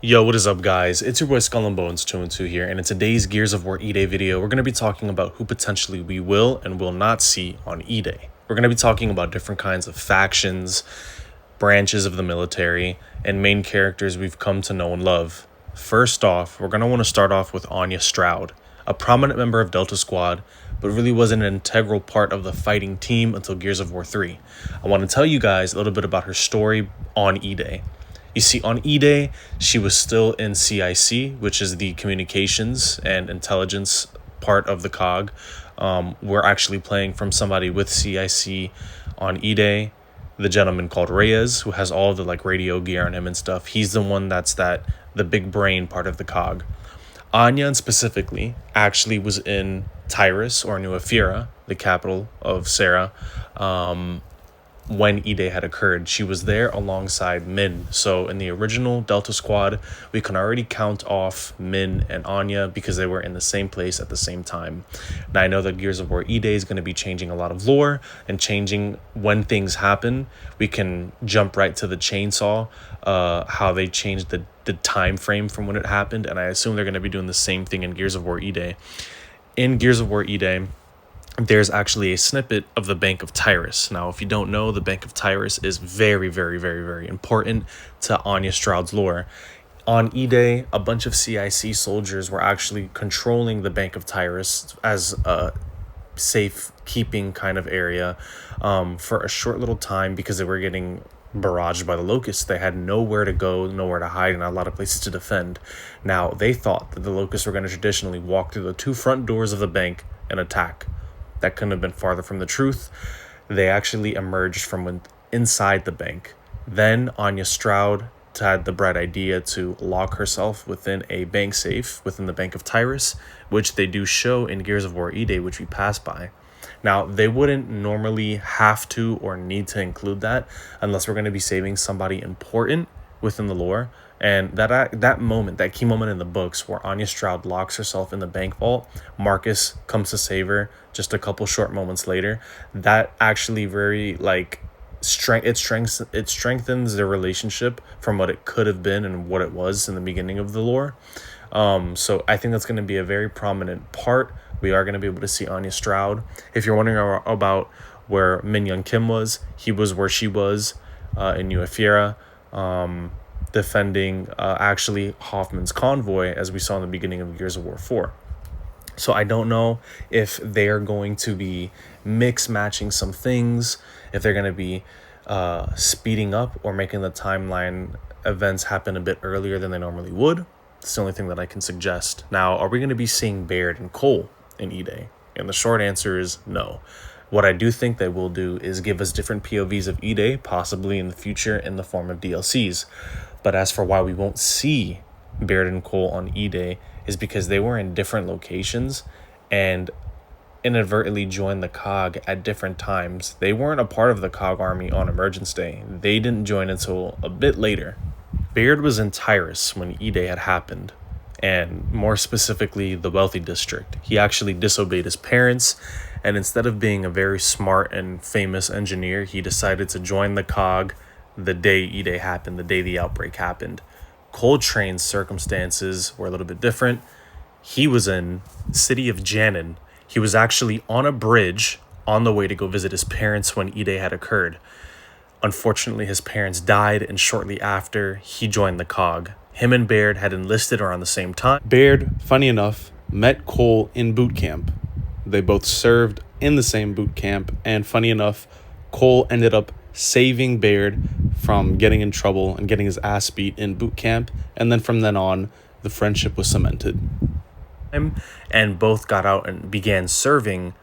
Yo, what is up, guys? It's your boy Skull and Bones 2 here, and in today's Gears of War E-Day video, we're going to be talking about who potentially we will and will not see on E-Day. We're going to be talking about different kinds of factions, branches of the military, and main characters we've come to know and love. First off, we're going to want to start off with Anya Stroud, a prominent member of Delta Squad, but really wasn't an integral part of the fighting team until Gears of War 3. I want to tell you guys a little bit about her story on E-Day. You see, on E-Day, she was still in CIC, which is the communications and intelligence part of the COG. We're actually playing from somebody with CIC on E-Day, the gentleman called Reyes, who has all of the radio gear on him and stuff. He's the one that's the big brain part of the COG. Anya, specifically, actually was in Tyrus, or New Ephyra, the capital of Sarah, when E-Day had occurred. She was there alongside Min. So in the original Delta Squad, we can already count off Min and Anya because they were in the same place at the same time. Now I know that Gears of War E-Day is going to be changing a lot of lore and changing when things happen. We can jump right to the chainsaw, how they changed the time frame from when it happened, and I assume they're going to be doing the same thing in Gears of War E-Day. In Gears of War E-Day, there's actually a snippet of the Bank of Tyrus. Now, if you don't know, the Bank of Tyrus is very, very, very, very important to Anya Stroud's lore. On E-Day, a bunch of CIC soldiers were actually controlling the Bank of Tyrus as a safekeeping kind of area for a short little time because they were getting barraged by the locusts. They had nowhere to go, nowhere to hide, and a lot of places to defend. Now, they thought that the locusts were going to traditionally walk through the two front doors of the bank and attack. That couldn't have been farther from the truth. They actually emerged from inside the bank. Then Anya Stroud had the bright idea to lock herself within a bank safe within the Bank of Tyrus, which they do show in Gears of War E-Day, which we passed by. Now, they wouldn't normally have to or need to include that unless we're going to be saving somebody important within the lore. And that moment, that key moment in the books where Anya Stroud locks herself in the bank vault, Marcus comes to save her just a couple short moments later. That actually very it strengthens their relationship from what it could have been and what it was in the beginning of the lore. So I think that's going to be a very prominent part. We are going to be able to see Anya Stroud. If you're wondering about where Min Young Kim was, he was where she was in New Ephyra, defending actually Hoffman's convoy, as we saw in the beginning of Gears of War 4. So I don't know if they are going to be mix-matching some things, if they're going to be speeding up or making the timeline events happen a bit earlier than they normally would. It's the only thing that I can suggest. Now, are we going to be seeing Baird and Cole in E-Day? And the short answer is no. What I do think they will do is give us different POVs of E-Day, possibly in the future in the form of DLCs. But as for why we won't see Baird and Cole on E-Day is because they were in different locations and inadvertently joined the COG at different times. They weren't a part of the COG army on Emergence Day. They didn't join until a bit later. Baird was in Tyrus when E-Day had happened, and more specifically, the Wealthy District. He actually disobeyed his parents, and instead of being a very smart and famous engineer, he decided to join the COG the day E-Day happened, the day the outbreak happened. Coltrane's circumstances were a little bit different. He was in the city of Janin. He was actually on a bridge on the way to go visit his parents when E-Day had occurred. Unfortunately, his parents died, and shortly after, he joined the COG. Him and Baird had enlisted around the same time. Baird, funny enough, met Cole in boot camp. They both served in the same boot camp, and funny enough, Cole ended up saving Baird from getting in trouble and getting his ass beat in boot camp, and then from then on, the friendship was cemented. And both got out and began serving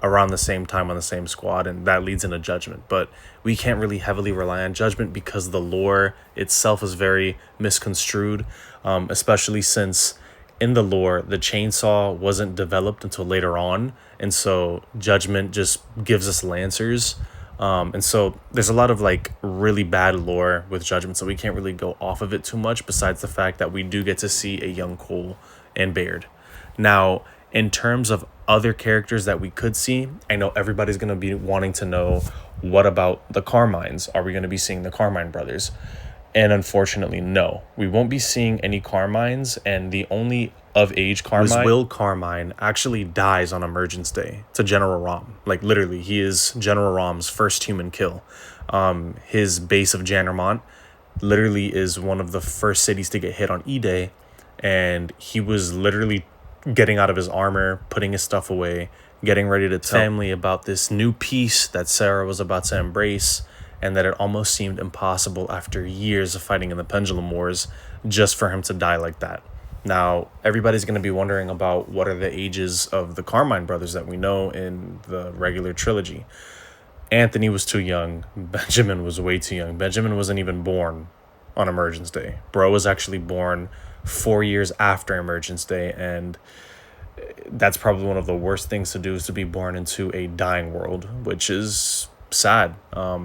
around the same time on the same squad, and that leads into Judgment. But we can't really heavily rely on Judgment because the lore itself is very misconstrued, especially since in the lore the chainsaw wasn't developed until later on, and so Judgment just gives us lancers. And so there's a lot of really bad lore with Judgment, so we can't really go off of it too much, besides the fact that we do get to see a young Cole and Baird. Now, in terms of other characters that we could see, I know everybody's going to be wanting to know, what about the Carmines? Are we going to be seeing the Carmine brothers? And unfortunately, no, we won't be seeing any Carmines, and the only of age Carmine was Will Carmine actually dies on Emergence Day to General Rom. Like literally, he is General Rom's first human kill. His base of Jandermont literally is one of the first cities to get hit on E-Day, and he was literally getting out of his armor, putting his stuff away, getting ready to tell family about this new peace that Sarah was about to embrace, and that it almost seemed impossible after years of fighting in the Pendulum Wars just for him to die like that. Now, everybody's going to be wondering about what are the ages of the Carmine brothers that we know in the regular trilogy. Anthony was too young. Benjamin was way too young. Benjamin wasn't even born on Emergence Day. Bro was actually born 4 years after Emergence Day, and that's probably one of the worst things to do, is to be born into a dying world, which is sad.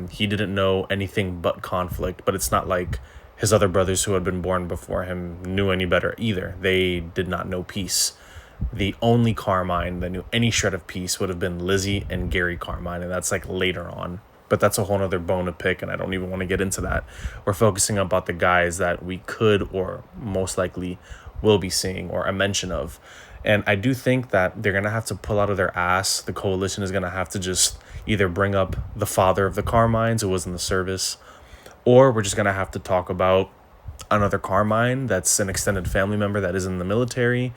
He didn't know anything but conflict, but it's not like his other brothers who had been born before him knew any better either. They did not know peace. The only Carmine that knew any shred of peace would have been Lizzie and Gary Carmine, and that's like later on. But that's a whole other bone to pick, and I don't even want to get into that. We're focusing about the guys that we could or most likely will be seeing or a mention of. And I do think that they're going to have to pull out of their ass. The coalition is going to have to just either bring up the father of the Carmines who was in the service, or we're just going to have to talk about another Carmine that's an extended family member that is in the military,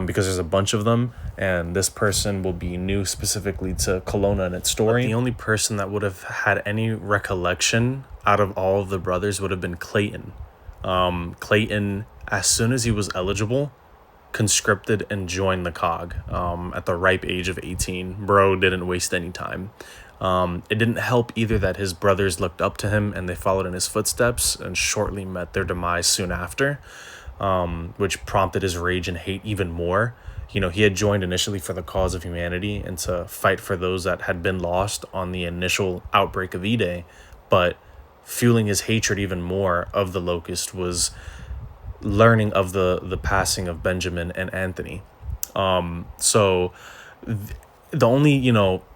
because there's a bunch of them, and this person will be new specifically to Kelowna and its story. But the only person that would have had any recollection out of all of the brothers would have been Clayton. Clayton, as soon as he was eligible, conscripted and joined the COG at the ripe age of 18. Bro didn't waste any time. It didn't help either that his brothers looked up to him and they followed in his footsteps and shortly met their demise soon after, which prompted his rage and hate even more. You know, he had joined initially for the cause of humanity and to fight for those that had been lost on the initial outbreak of E-Day, but fueling his hatred even more of the Locust was learning of the passing of Benjamin and Anthony. So the only,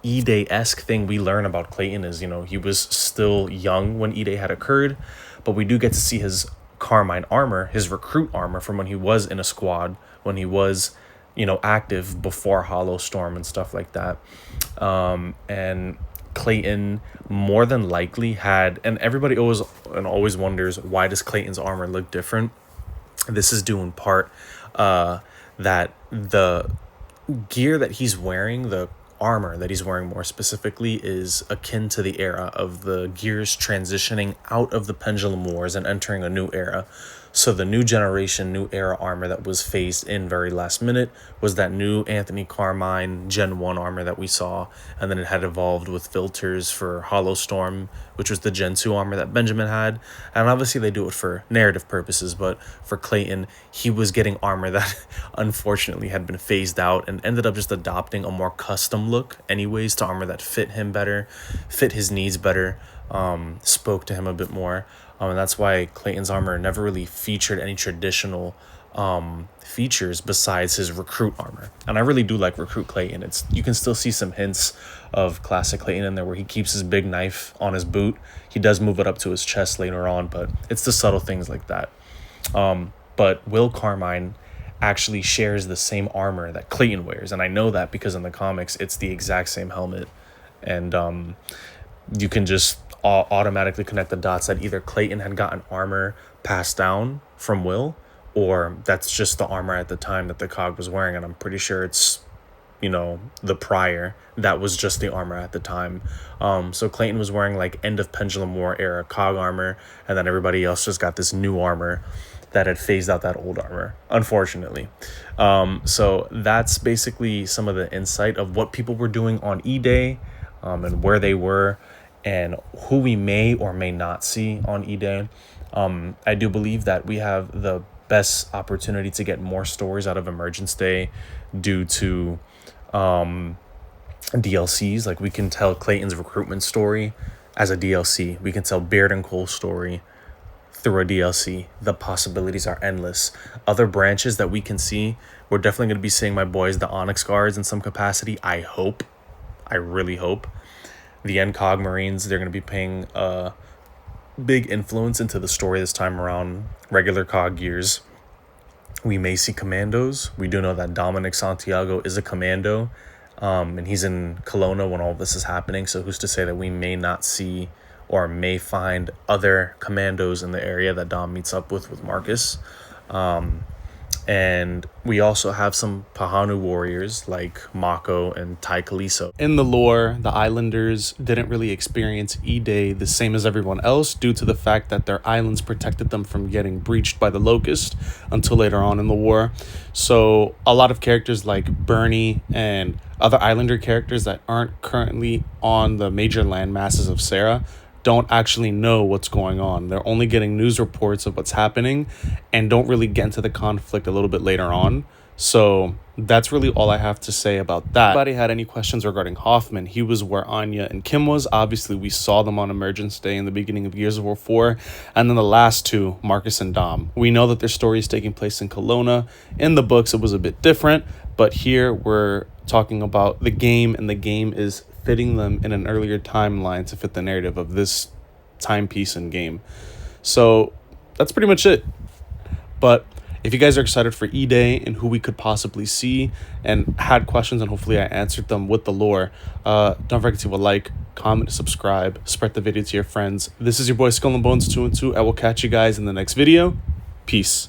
E-Day-esque thing we learn about Clayton is, he was still young when E-Day had occurred, but we do get to see his Carmine armor, his recruit armor from when he was in a squad, when he was, active before Hollow Storm and stuff like that. And Clayton more than likely had, and everybody always wonders, why does Clayton's armor look different? This is due in part that the gear that he's wearing, the armor that he's wearing more specifically, is akin to the era of the gears transitioning out of the Pendulum Wars and entering a new era. So the new generation, new era armor that was phased in very last minute was that new Anthony Carmine Gen 1 armor that we saw, and then it had evolved with filters for Hollow Storm, which was the Gen 2 armor that Benjamin had. And obviously they do it for narrative purposes, but for Clayton, he was getting armor that unfortunately had been phased out and ended up just adopting a more custom look anyways to armor that fit him better, fit his needs better, spoke to him a bit more. And that's why Clayton's armor never really featured any traditional features besides his recruit armor. And I really do like recruit Clayton. You can still see some hints of classic Clayton in there where he keeps his big knife on his boot. He does move it up to his chest later on, but it's the subtle things like that. But Will Carmine actually shares the same armor that Clayton wears, and I know that because in the comics it's the exact same helmet, and you can just automatically connect the dots that either Clayton had gotten armor passed down from Will, or that's just the armor at the time that the COG was wearing. And I'm pretty sure it's, the prior, that was just the armor at the time. So Clayton was wearing like end of Pendulum War era COG armor, and then everybody else just got this new armor that had phased out that old armor, unfortunately. So that's basically some of the insight of what people were doing on E-Day, and where they were, and who we may or may not see on E-Day. I do believe that we have the best opportunity to get more stories out of Emergence Day due to DLCs. Like, we can tell Clayton's recruitment story as a DLC. We can tell Baird and Cole story through a DLC. The possibilities are endless. Other branches that we can see, we're definitely going to be seeing my boys, the Onyx Guards, in some capacity. I hope. I really hope. The NCOG Marines, they're going to be paying big influence into the story this time around regular COG Gears. We may see commandos. We do know that Dominic Santiago is a commando, and he's in Kelowna when all of this is happening. So who's to say that we may not see or may find other commandos in the area that Dom meets up with Marcus. And we also have some Pahanu warriors like Mako and Tai Kaliso. In the lore, the Islanders didn't really experience E-Day the same as everyone else due to the fact that their islands protected them from getting breached by the Locust until later on in the war. So a lot of characters like Bernie and other Islander characters that aren't currently on the major land masses of Sarah don't actually know what's going on. They're only getting news reports of what's happening and don't really get into the conflict a little bit later on. So that's really all I have to say about that. If anybody had any questions regarding Hoffman, he was where Anya and Kim was. Obviously, we saw them on Emergence Day in the beginning of Gears of War 4. And then the last two, Marcus and Dom. We know that their story is taking place in Kelowna. In the books, it was a bit different. But here we're talking about the game, and the game is fitting them in an earlier timeline to fit the narrative of this timepiece and game. So that's pretty much it. But if you guys are excited for E-Day and who we could possibly see and had questions, and hopefully I answered them with the lore, don't forget to leave a like, comment, subscribe, spread the video to your friends. This is your boy Skull and Bones 2 and 2. I will catch you guys in the next video. Peace.